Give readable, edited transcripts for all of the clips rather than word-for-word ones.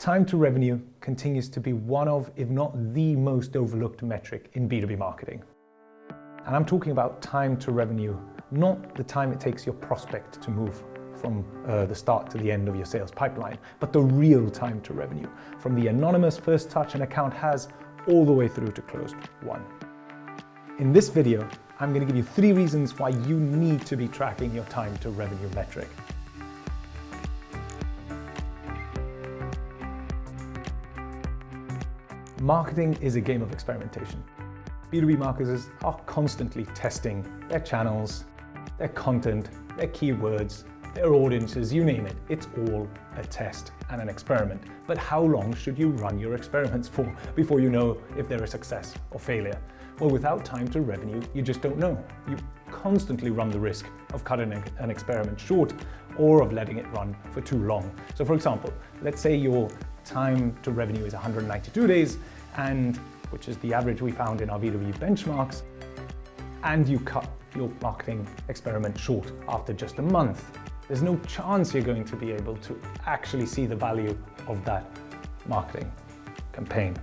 Time to revenue continues to be one of, if not the most overlooked metric in B2B marketing. And I'm talking about time to revenue, not the time it takes your prospect to move from the start to the end of your sales pipeline, but the real time to revenue, from the anonymous first touch an account has all the way through to closed won. In this video, I'm going to give you 3 reasons why you need to be tracking your time to revenue metric. Marketing is a game of experimentation. B2B marketers are constantly testing their channels, their content, their keywords, their audiences, you name it. It's all a test and an experiment. But how long should you run your experiments for before you know if they're a success or failure? Well, without time to revenue, you just don't know. You constantly run the risk of cutting an experiment short or of letting it run for too long. So for example, let's say your time to revenue is 192 days, and which is the average we found in our B2B benchmarks, and you cut your marketing experiment short after just a month. There's no chance you're going to be able to actually see the value of that marketing campaign.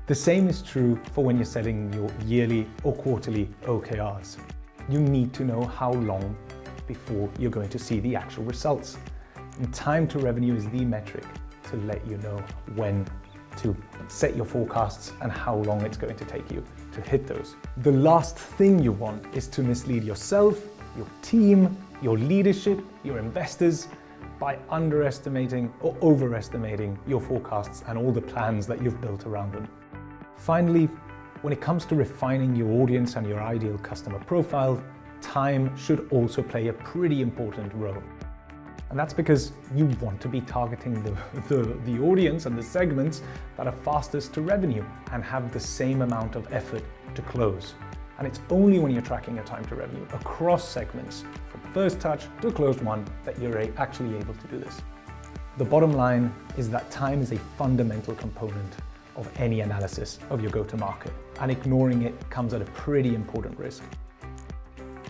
The same is true for when you're setting your yearly or quarterly OKRs. You need to know how long before you're going to see the actual results. And time to revenue is the metric to let you know when to set your forecasts and how long it's going to take you to hit those. The last thing you want is to mislead yourself, your team, your leadership, your investors by underestimating or overestimating your forecasts and all the plans that you've built around them. Finally, when it comes to refining your audience and your ideal customer profile, time should also play a pretty important role. And that's because you want to be targeting the audience and the segments that are fastest to revenue and have the same amount of effort to close. And it's only when you're tracking your time to revenue across segments, from first touch to closed won, that you're actually able to do this. The bottom line is that time is a fundamental component of any analysis of your go-to-market, and ignoring it comes at a pretty important risk.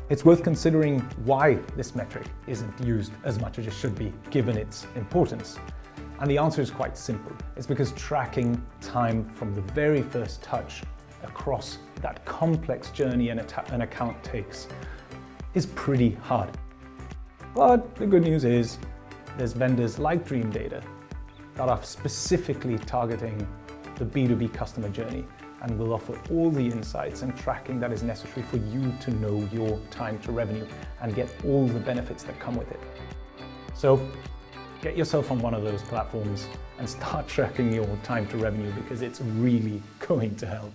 It's worth considering why this metric isn't used as much as it should be, given its importance. And the answer is quite simple. It's because tracking time from the very first touch across that complex journey an account takes is pretty hard. But the good news is there's vendors like Dreamdata that are specifically targeting the B2B customer journey and will offer all the insights and tracking that is necessary for you to know your time to revenue and get all the benefits that come with it. So get yourself on one of those platforms and start tracking your time to revenue, because it's really going to help.